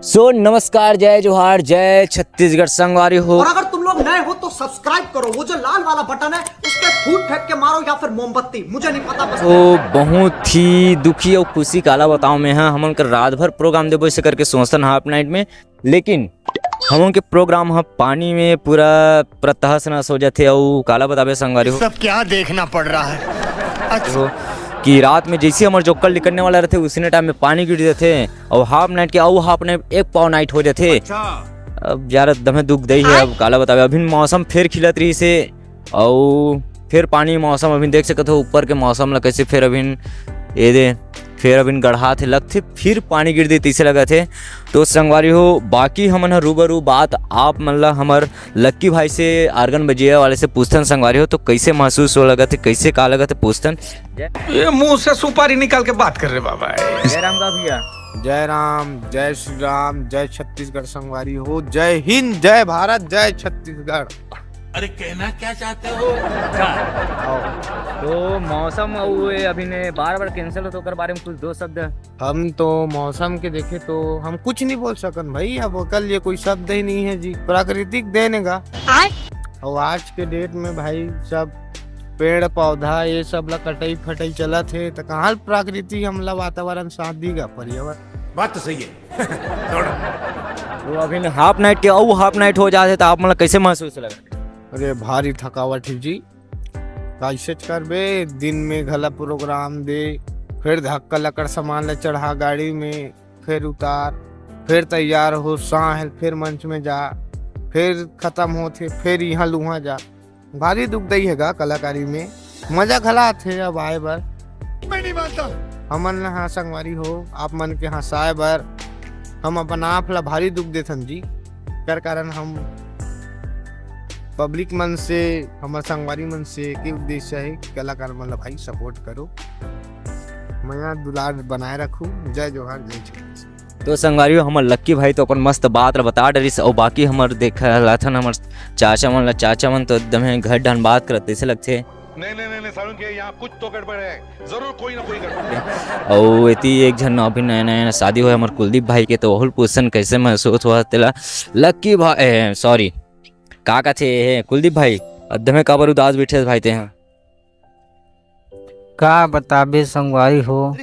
नमस्कार, जय जोहार, जय छत्तीसगढ़ संगवारी हो। और अगर तुम लोग नए हो तो सब्सक्राइब करो, वो जो लाल वाला बटन है उस पर फूट फेंक के मारो या फिर मोमबत्ती, मुझे नहीं पता। बस तो बहुत ही दुखी और खुशी काला बताओ में है। हम उनका रात भर प्रोग्राम देबो से करके सोचतन हाफ नाइट में, लेकिन हम उनके प्रोग्राम हम पानी में पूरा प्रतहस नस हो जाते। और काला बतावे संगवारी हो सब क्या देखना पड़ रहा है। तो कि रात में जैसे हमारे जोकर निकलने वाला रहते उसी टाइम में पानी गिर जाते और हाफ नाइट के और हाफ नाइट एक पाव नाइट हो जाते। अब यार दमे दुख दही है। अब काला बतावे अभी मौसम फिर खिलत रही से और फिर पानी मौसम अभी देख सकते हो ऊपर के मौसम ला कैसे फिर अभी ये दे फिर अभी गढ़ा थे लगते फिर पानी गिर दी तीसरे लगा थे। तो संगवारी हो बाकी हमन रूबरू बात आप मतलब हमार लक्की भाई से आर्गन बजिया वाले से पूछतन संगवारी हो तो कैसे महसूस हो लगा थे, कैसे का लगा थे पूछतन। ये मुंह से सुपारी निकाल के बात कर रहे बाबा। जय राम का भैया। जय राम, जय श्री राम, जय छत्तीसगढ़ संगवारी हो, जय हिंद, जय भारत, जय छत्तीसगढ़। अरे कहना क्या चाहते हो? तो मौसम अभी ने बार बार कैंसिल हो तो कर बारे में कुछ दो शब्द। हम तो मौसम के देखे तो हम कुछ नहीं बोल सकन भाई। अब कल ये कोई शब्द ही नहीं है जी, प्राकृतिक देने का। और आज के डेट में भाई सब पेड़ पौधा ये सब ला कटाई फटाई चला थे तो कहाँ प्रकृति हमला वातावरण साथ दीगा पर्यावरण। बात तो सही है। तो अभी हाफ नाइट के और हाफ नाइट हो जाते तो आप मतलब कैसे महसूस लगा? अरे भारी थकावट है जी, कैसे करबे। दिन में घला प्रोग्राम दे, फिर धक्का लकड़ सामान ले चढ़ा गाड़ी में, फिर उतार, फिर तैयार हो साहल, फिर मंच में जा, फिर खत्म होते, फिर यहाँ लुहा जा। भारी दुखदाई हैगा कलाकारी में। मजा घला थे अब आए बर मैं नहीं मानता। हमन हाँ संगवारी हो आप मन के हंसाए बर हम अपन आप ला भारी दुख देथन जी। कर कारण हम पब्लिक मन से हमार संगवारी मन से एक उद्देश्य है कलाकार मन ला भाई सपोर्ट करो, मैं दुलार बनाए रखूं। जय जोहार, जय छत्तीसगढ़। तो संगवारी हमार लक्की भाई तो अपन मस्त बात बता डरिस और बाकी हमार देखा था हमार चाचा मन तो एकदम घर ढन बात करते ऐसे लगते। नहीं सारुण के यहाँ कुछ तो गड़बड़ है, जरूर कोई ना कोई गड़बड़। और इतनी एक जन अभी नया नया शादी हुआ हमार कुलदीप भाई के, तो वहुल पूछन कैसे महसूस हुआ तेला लक्की भाई सॉरी का थे कुलदीप भाई अद्धमे काबर उदास बैठे भाई ते हैं का बताबे संगवारी हो।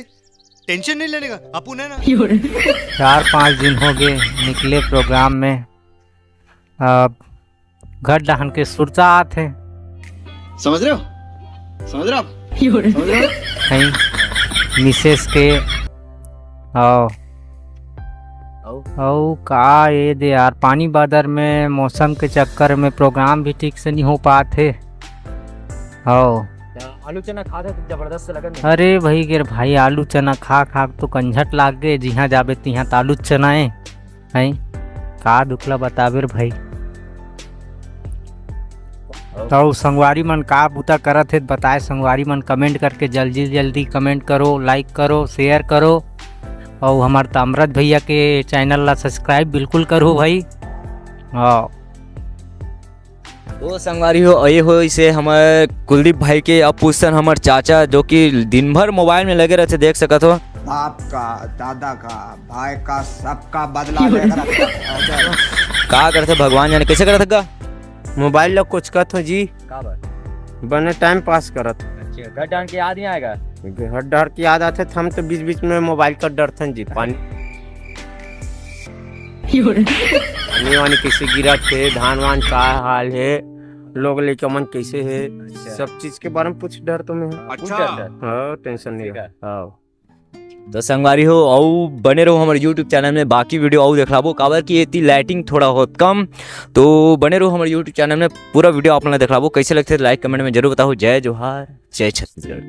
टेंशन नहीं लेने का अपन है ना। 4-5 दिन हो गए निकले प्रोग्राम में। अब घर डहन के सुरता आते समझ रहे हो कहीं मिसेस के औ का ये दे यार पानी बादर में मौसम के चक्कर में प्रोग्राम भी ठीक से नहीं हो पाते। आलू चना खा तो जबरदस्त लगा। अरे भाई गिर भाई आलू चना खा तो कंझट लाग गए। जिहाँ जाबे तिहाँ तो आलू चना है का दुखला बताबे भाई। तो संगवारी मन का बुता करत है बताए संगवारी मन कमेंट करके जल्दी कमेंट करो, लाइक करो, शेयर करो और हमारे ताम्रत भैया के चैनल ला सब्सक्राइब बिल्कुल करो भाई। हाँ तो संगवारी हो ये हो इसे हमारे कुलदीप भाई के अब पूछतन हमारे चाचा जो कि दिन भर मोबाइल में लगे रहते देख सकत हो। बाप का, दादा का, भाई का, सबका बदला लेकर का करते भगवान जाने कैसे करते का मोबाइल ला कुछ कत हो जी, का बात बने टाइम पास करत। अच्छा घर डाल के याद नहीं आएगा। हर डर की याद आते हम तो बीच में मोबाइल का डर था जी। पानी वानी कैसे गिरा थे, धान वान का हाल है, लोग लेके मन कैसे है, सब चीज के बारे में कुछ डर तो में है। अच्छा हाँ टेंशन नहीं है। हाँ तो संगवारी हो और बने रहो हमारे YouTube चैनल में, बाकी वीडियो और दिखलाबो काबर की इतनी लाइटिंग थोड़ा बहुत कम, तो बने रहो हमारे YouTube चैनल में, पूरा वीडियो आप लोग दिखलाबो। कैसे लगते लाइक कमेंट में जरूर बताओ। जय जोहार, जय छत्तीसगढ़।